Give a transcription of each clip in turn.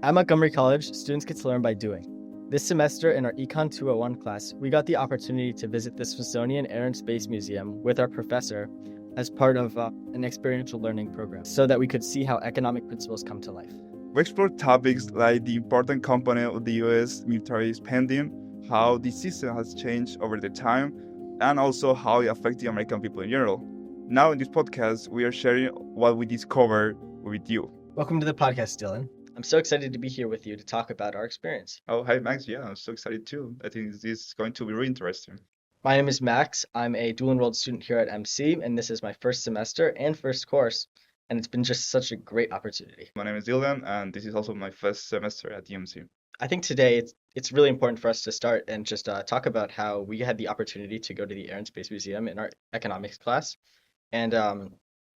At Montgomery College, students get to learn by doing. This semester in our ECON 201 class, we got the opportunity to visit the Smithsonian Air and Space Museum with our professor as part of an experiential learning program so that we could see how economic principles come to life. We explored topics like the important component of the US military spending, how the system has changed over the time, and also how it affects the American people in general. Now in this podcast, we are sharing what we discovered with you. Welcome to the podcast, Dylan. I'm so excited to be here with you to talk about our experience. Oh, hi, Max. Yeah, I'm so excited too. I think this is going to be really interesting. My name is Max. I'm a dual enrolled student here at MC, and this is my first semester and first course, and it's been just such a great opportunity. My name is Dilan, and this is also my first semester at DMC. I think today it's really important for us to start and just talk about how we had the opportunity to go to the Air and Space Museum in our economics class, and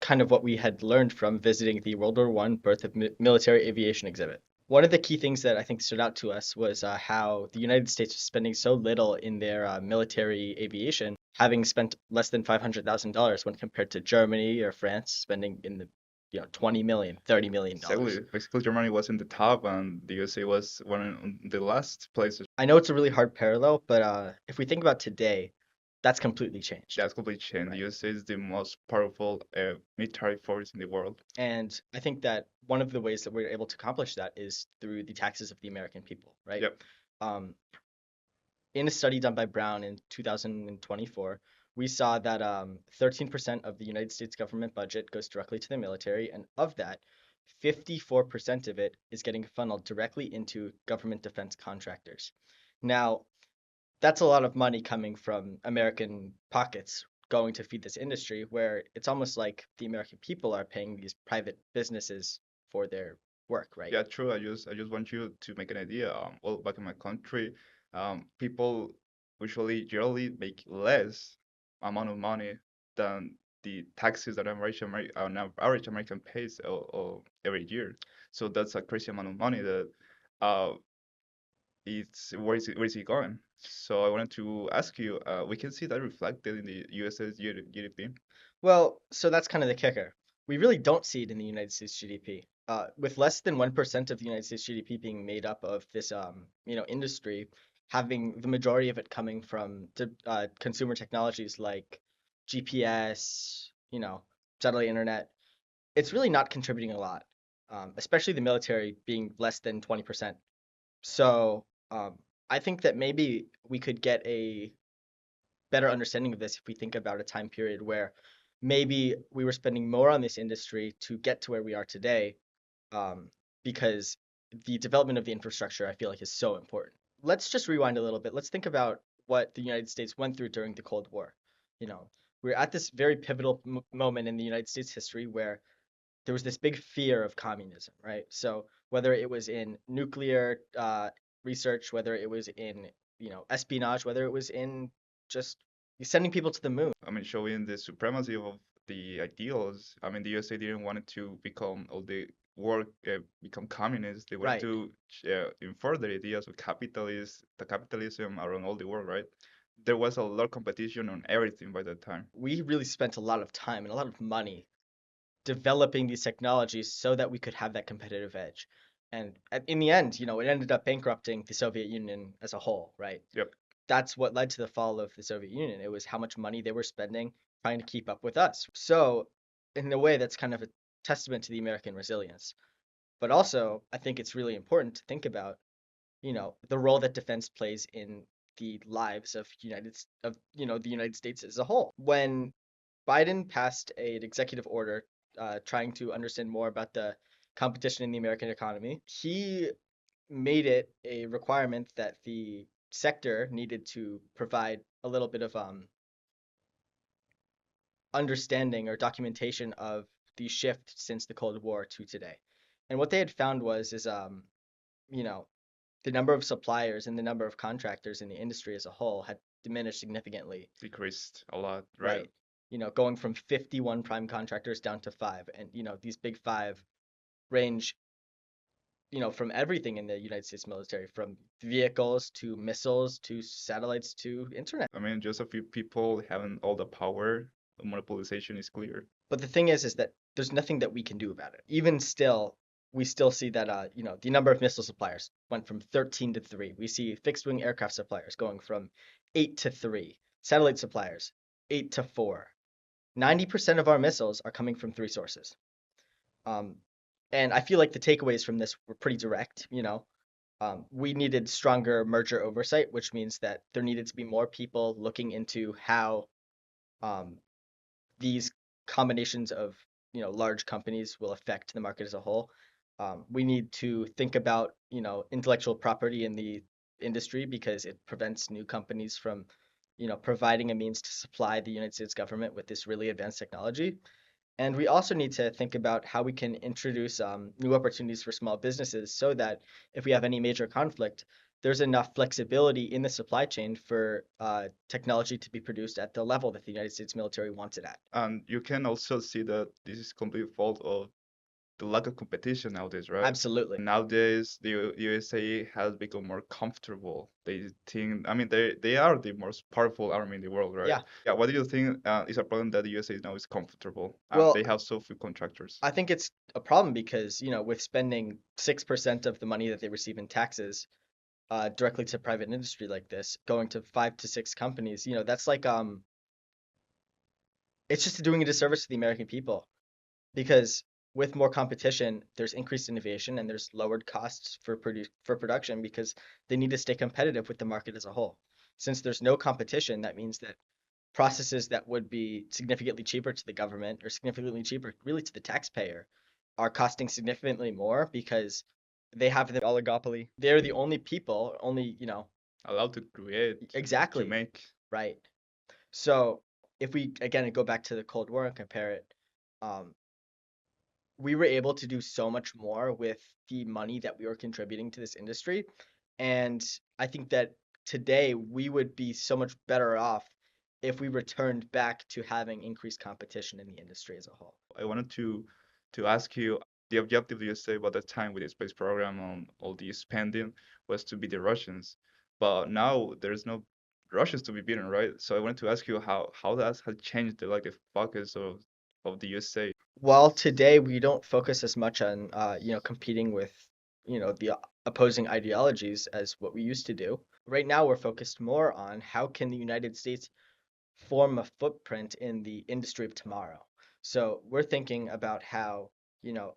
kind of what we had learned from visiting the World War I Birth of Military Aviation exhibit. One of the key things that I think stood out to us was how the United States was spending so little in their military aviation, having spent less than $500,000 when compared to Germany or France spending in the $20 million, $30 million. Exactly. Basically, Germany was in the top, and the USA was one of the last places. I know it's a really hard parallel, but if we think about today, that's completely changed. That's completely changed. Right. The USA is the most powerful military force in the world. And I think that one of the ways that we're able to accomplish that is through the taxes of the American people, right? Yep. In a study done by Brown in 2024, we saw that 13% of the United States government budget goes directly to the military, and of that, 54% of it is getting funneled directly into government defense contractors. Now, that's a lot of money coming from American pockets going to feed this industry, where it's almost like the American people are paying these private businesses for their work, right? Yeah, true. I just want you to make an idea. Well, back in my country, people usually generally make less amount of money than the taxes that an average American pays every year. So that's a crazy amount of money that uh, it's where is it going? So I wanted to ask you, we can see that reflected in the US's GDP. Well, so that's kind of the kicker. We really don't see it in the United States GDP. With less than 1% of the United States GDP being made up of this, industry, having the majority of it coming from consumer technologies like GPS, satellite internet, it's really not contributing a lot, especially the military being less than 20%. So, I think that maybe we could get a better understanding of this if we think about a time period where maybe we were spending more on this industry to get to where we are today, because the development of the infrastructure I feel like is so important. Let's just rewind a little bit. Let's think about what the United States went through during the Cold War. You know, we're at this very pivotal moment in the United States history where there was this big fear of communism, right? So whether it was in nuclear research, whether it was in espionage, whether it was in just sending people to the moon. I mean, showing the supremacy of the ideals. I mean, the USA didn't want it to become all the world become communist. They wanted Right. to enforce the ideas of the capitalism around all the world, right? There was a lot of competition on everything by that time. We really spent a lot of time and a lot of money developing these technologies so that we could have that competitive edge. And in the end, it ended up bankrupting the Soviet Union as a whole, right? Yep. That's what led to the fall of the Soviet Union. It was how much money they were spending trying to keep up with us. So, in a way, that's kind of a testament to the American resilience. But also, I think it's really important to think about, the role that defense plays in the lives of the United States as a whole. When Biden passed an executive order trying to understand more about the competition in the American economy, he made it a requirement that the sector needed to provide a little bit of understanding or documentation of the shift since the Cold War to today. And what they had found was you know, the number of suppliers and the number of contractors in the industry as a whole had diminished significantly. Decreased a lot, right? Going from 51 prime contractors down to 5. And, these big 5 range, from everything in the United States military, from vehicles to missiles to satellites to internet. I mean, just a few people having all the power, monopolization is clear. But the thing is that there's nothing that we can do about it. Even still, we still see that the number of missile suppliers went from 13 to 3. We see fixed wing aircraft suppliers going from 8 to 3. Satellite suppliers 8 to 4. 90% of our missiles are coming from three sources. Um, and I feel like the takeaways from this were pretty direct. We needed stronger merger oversight, which means that there needed to be more people looking into how um, these combinations of large companies will affect the market as a whole. We need to think about intellectual property in the industry because it prevents new companies from providing a means to supply the United States government with this really advanced technology. And we also need to think about how we can introduce new opportunities for small businesses so that if we have any major conflict, there's enough flexibility in the supply chain for technology to be produced at the level that the United States military wants it at. And you can also see that this is complete fault of the lack of competition nowadays, right? Absolutely. Nowadays, the USA has become more comfortable. They think, I mean, they are the most powerful army in the world, right? Yeah. Yeah. What do you think is a problem that the USA now is comfortable? Well, They have so few contractors. I think it's a problem because, with spending 6% of the money that they receive in taxes directly to private industry like this, going to 5 to 6 companies, that's like it's just doing a disservice to the American people because with more competition, there's increased innovation and there's lowered costs for production because they need to stay competitive with the market as a whole. Since there's no competition, that means that processes that would be significantly cheaper to the government or significantly cheaper really to the taxpayer are costing significantly more because they have the oligopoly. They're the only people, Allowed to create, to exactly, make. right. So if we again go back to the Cold War and compare it, um, we were able to do so much more with the money that we were contributing to this industry. And I think that today we would be so much better off if we returned back to having increased competition in the industry as a whole. I wanted to ask you, the objective you say about the time with the space program on all the spending was to beat the Russians, but now there's no Russians to be beaten, right? So I wanted to ask you how that has changed the focus of the USA. While today we don't focus as much on competing with the opposing ideologies as what we used to do. Right now we're focused more on how can the United States form a footprint in the industry of tomorrow. So we're thinking about how, you know,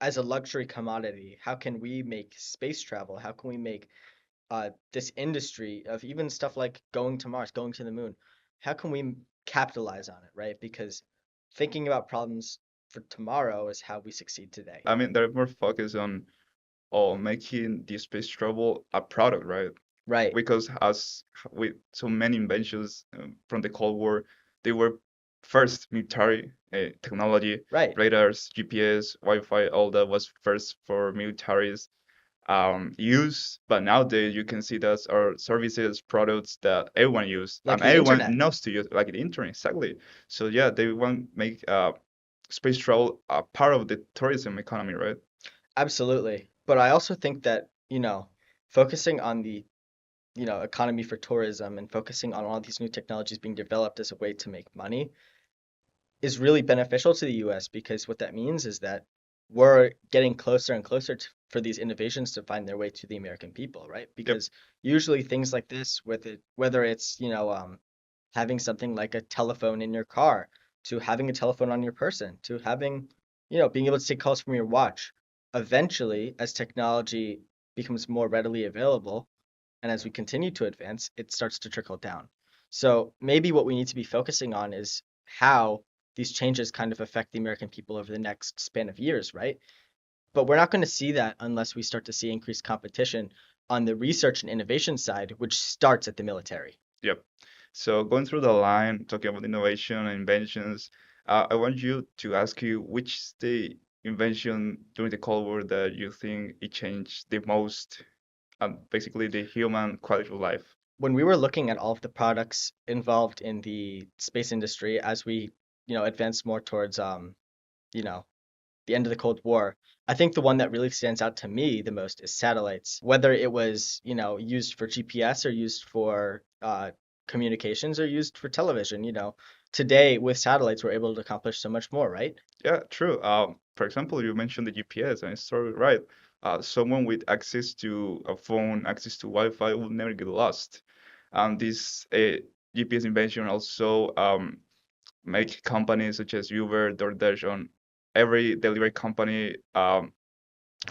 as a luxury commodity, how can we make space travel? How can we make this industry of even stuff like going to Mars, going to the moon? How can we capitalize on it, right? Because thinking about problems for tomorrow is how we succeed today. I mean, they're more focused on making the space travel a product, right? Right, Because as with so many inventions from the Cold War, they were first military technology, right. radars, GPS, Wi-Fi, all that was first for militaries use. But nowadays you can see that are services, products that everyone use Like and the everyone internet. knows to use, like the internet, exactly. So yeah, they want to make space travel a part of the tourism economy, right? Absolutely. But I also think that, focusing on the, economy for tourism and focusing on all these new technologies being developed as a way to make money is really beneficial to the US because what that means is that we're getting closer and closer for these innovations to find their way to the American people, right? Yep. Because usually things like this, whether it's, having something like a telephone in your car, to having a telephone on your person, to having, being able to take calls from your watch, eventually, as technology becomes more readily available, and as we continue to advance, it starts to trickle down. So maybe what we need to be focusing on is how these changes kind of affect the American people over the next span of years, right? But we're not going to see that unless we start to see increased competition on the research and innovation side, which starts at the military. Yep. So going through the line, talking about innovation and inventions, I want you to ask you which is the invention during the Cold War that you think it changed the most, basically the human quality of life. When we were looking at all of the products involved in the space industry as we, advance more towards you know, the end of the Cold War, I think the one that really stands out to me the most is satellites. Whether it was, used for GPS or used for communications or used for television, today with satellites we're able to accomplish so much more, right? Yeah, true. For example, you mentioned the GPS, and it's totally right. Someone with access to a phone, access to Wi-Fi will never get lost. This GPS invention also make companies such as Uber, DoorDash, on every delivery company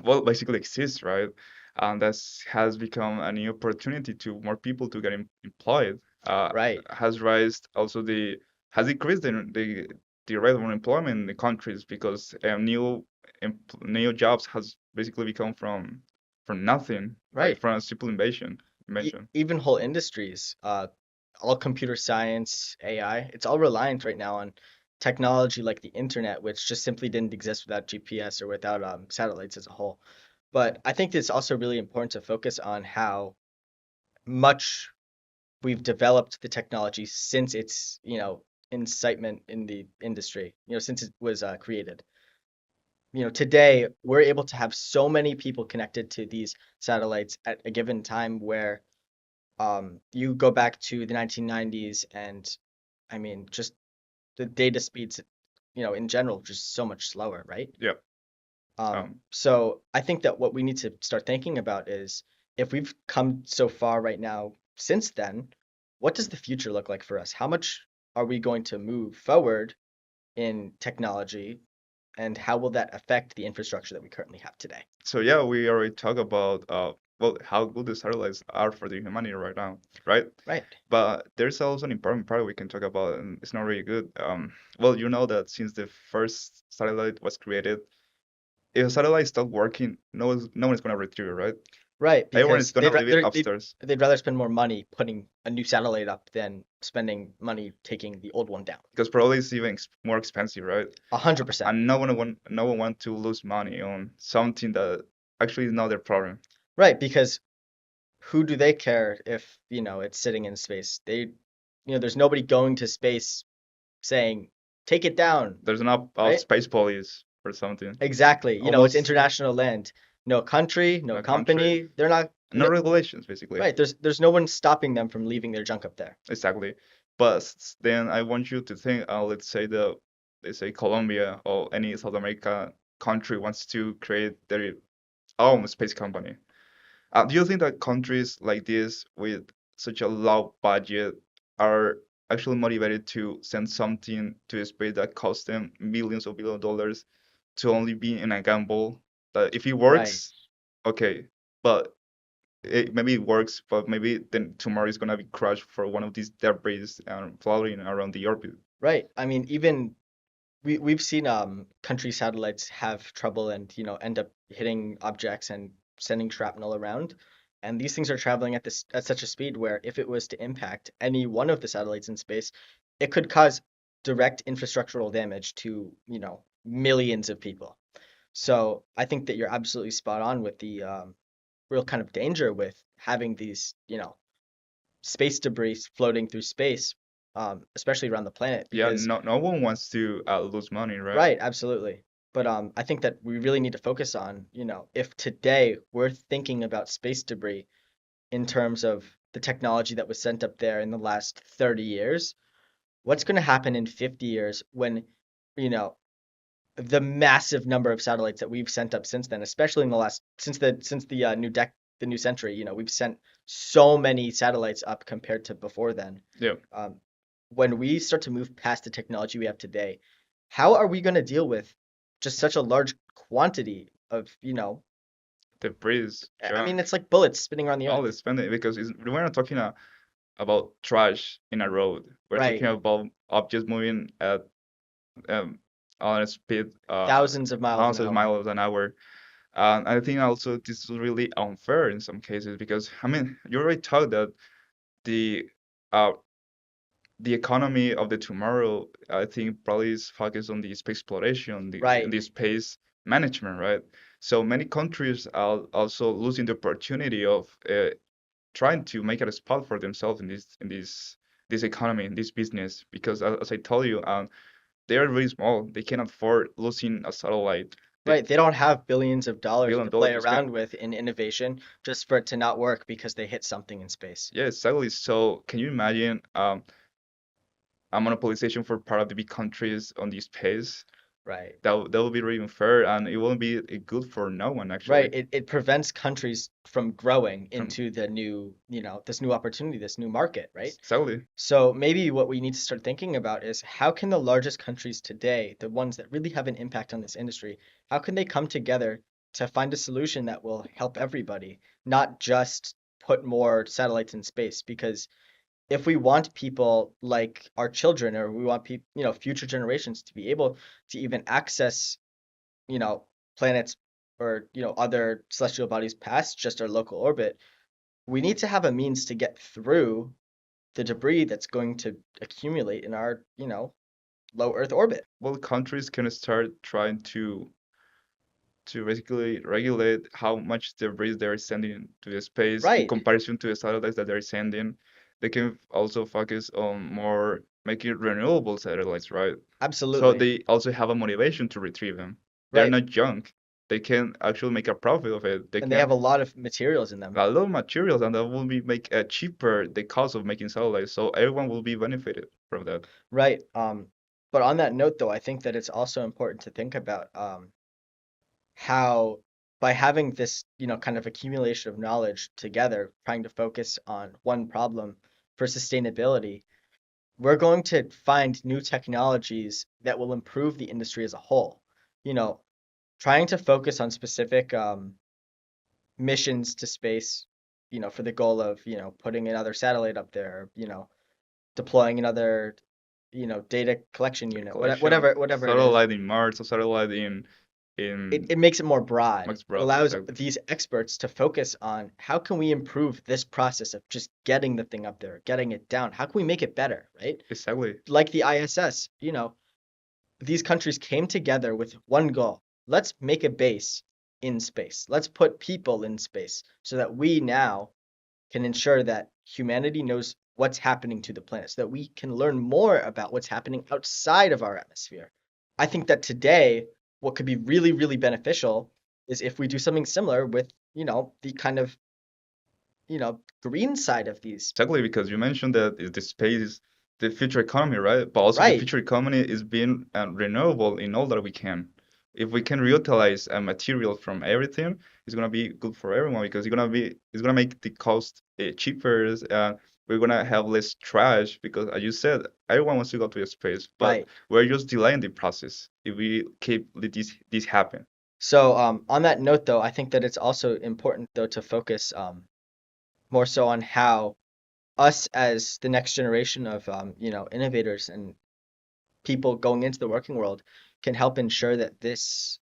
well, basically exists, right? And that has become a new opportunity to more people to get employed. Uh, Right. has raised also the has increased the rate of unemployment in the countries because new jobs has basically become from nothing, like Right. from a simple invention. Even whole industries, all computer science, AI, it's all reliant right now on technology like the internet, which just simply didn't exist without GPS or without satellites as a whole. But I think it's also really important to focus on how much we've developed the technology since its, incitement in the industry, since it was created. Today we're able to have so many people connected to these satellites at a given time where you go back to the 1990s and I mean just the data speeds, in general just so much slower, right? Yeah. So I think that what we need to start thinking about is if we've come so far right now since then, what does the future look like for us? How much are we going to move forward in technology, and how will that affect the infrastructure that we currently have today? So yeah, we already talked about well how good the satellites are for the humanity right now, right? Right. But there's also an important part we can talk about, and it's not really good. Well, you know that since the first satellite was created, if a satellite stopped working, no one's gonna retrieve it, right? Right, Everyone because is gonna leave it upstairs they'd rather spend more money putting a new satellite up than spending money taking the old one down. because probably it's even more expensive, right? 100%. And no one want to lose money on something that actually is not their problem. Right, because who do they care if, it's sitting in space? There's nobody going to space saying, take it down, There's not right? space police or something. Exactly. It's Almost international land. No country, no no country, company. They're not, no no, regulations basically. right. There's no one stopping them from leaving their junk up there. Exactly. But then I want you to think, let's say Colombia or any South America country wants to create their own space company. Do you think that countries like this with such a low budget are actually motivated to send something to space that costs them millions of billion dollars to only be in a gamble that if it Right. works, okay, but maybe it works, but maybe then tomorrow is gonna be crushed for one of these debris floating around the orbit. Right. I mean, even we've seen country satellites have trouble and, end up hitting objects and sending shrapnel around. And these things are traveling at such a speed where if it was to impact any one of the satellites in space, it could cause direct infrastructural damage to, millions of people. So I think that you're absolutely spot on with the real kind of danger with having these, space debris floating through space, especially around the planet, Yeah, because no one wants to lose money, right? right, absolutely. But I think that we really need to focus on, if today we're thinking about space debris in terms of the technology that was sent up there in the last 30 years, what's going to happen in 50 years when, you know, the massive number of satellites that we've sent up since then, especially in the last since the the new century, we've sent so many satellites up compared to before then. Yeah, Um, when we start to move past the technology we have today, how are we going to deal with just such a large quantity of, the breeze, I junk, mean, it's like bullets spinning around the all earth. this spending because we're not talking about trash in a road. We're Right. talking about objects moving at um, on a speed Thousands of miles an thousands of hour. miles an hour. And I think also this is really unfair in some cases because I mean you already talked that the uh, the economy of the tomorrow, I think, probably is focused on the space exploration, Right. the space management, right? So many countries are also losing the opportunity of trying to make it a spot for themselves in this economy, in this business, because as I told you, they are really small. They can afford losing a satellite. They Right. They don't have billions of dollars to $1 billion play to spend. around with in innovation just for it to not work because they hit something in space. Yeah, exactly. So can you imagine a monopolization for part of the big countries on this space? Right. That would be really unfair, and it won't be good for no one Right. actually. It prevents countries from growing From into the new, this new opportunity, this new market, right? exactly. So maybe what we need to start thinking about is how can the largest countries today, the ones that really have an impact on this industry, how can they come together to find a solution that will help everybody, not just put more satellites in space? Because if we want people like our children, or we want people, future generations to be able to even access, you know, planets or, other celestial bodies past just our local orbit, we need to have a means to get through the debris that's going to accumulate in our, low Earth orbit. Well, countries can start trying to basically regulate how much debris they're sending to the space in Right. comparison to the satellites that they're sending. They can also focus on more making renewable satellites, right? So Absolutely. they also have a motivation to retrieve them. They're Right. not junk. They can actually make a profit of it. They And they can have a lot of materials in them. a lot of materials, and that will be make cheaper the cost of making satellites. So everyone will be benefited from that. Right. But on that note, though, I think that it's also important to think about how by having this, kind of accumulation of knowledge together, trying to focus on one problem for sustainability, we're going to find new technologies that will improve the industry as a whole. You know, trying to focus on specific missions to space, for the goal of, putting another satellite up there, deploying another, data collection unit, Collection whatever it is. satellite in Mars or satellite it, in it makes it more broad. Max It Broad, allows exactly. these experts to focus on how can we improve this process of just getting the thing up there, getting it down. How can we make it better, right? Exactly. Like the ISS, these countries came together with one goal. Let's make a base in space. Let's put people in space so that we now can ensure that humanity knows what's happening to the planet, so that we can learn more about what's happening outside of our atmosphere. I think that today, what could be really, really beneficial is if we do something similar with, the kind of, green side of these. Exactly, because you mentioned that the space is the future economy, right? But also the Right. future economy is being renewable in all that we can. If we can reutilize a material from everything, it's gonna be good for everyone because it's gonna make the cost cheaper. We're gonna have less trash because, as you said, everyone wants to go to space, but Right. we're just delaying the process if we keep let this happen. So, on that note, though, I think that it's also important, though, to focus more so on how us as the next generation of, innovators and people going into the working world can help ensure that this,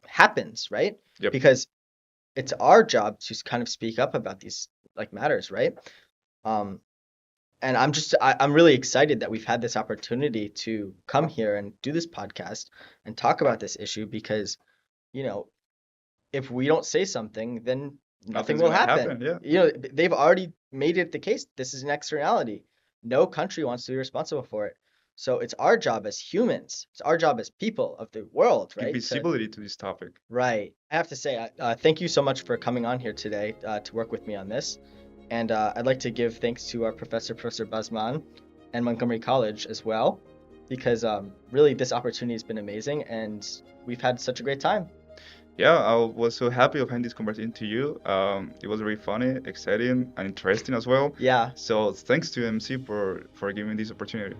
happens, right? Yep. Because it's our job to kind of speak up about these like matters, right? Um, and I'm really excited that we've had this opportunity to come here and do this podcast and talk about this issue because, you know, if we don't say something, then nothing Nothing's will gonna happen. happen. Yeah. They've already made it the case. This is an externality. No country wants to be responsible for it. So it's our job as humans, it's our job as people of the world, Give right? visibility to this topic. Right. I have to say, thank you so much for coming on here today to work with me on this. And I'd like to give thanks to our professor, Professor Basman, and Montgomery College as well, because really this opportunity has been amazing and we've had such a great time. Yeah, I was so happy of having this conversation to you. It was very funny, exciting, and interesting as well. Yeah, So thanks to MC for giving me this opportunity.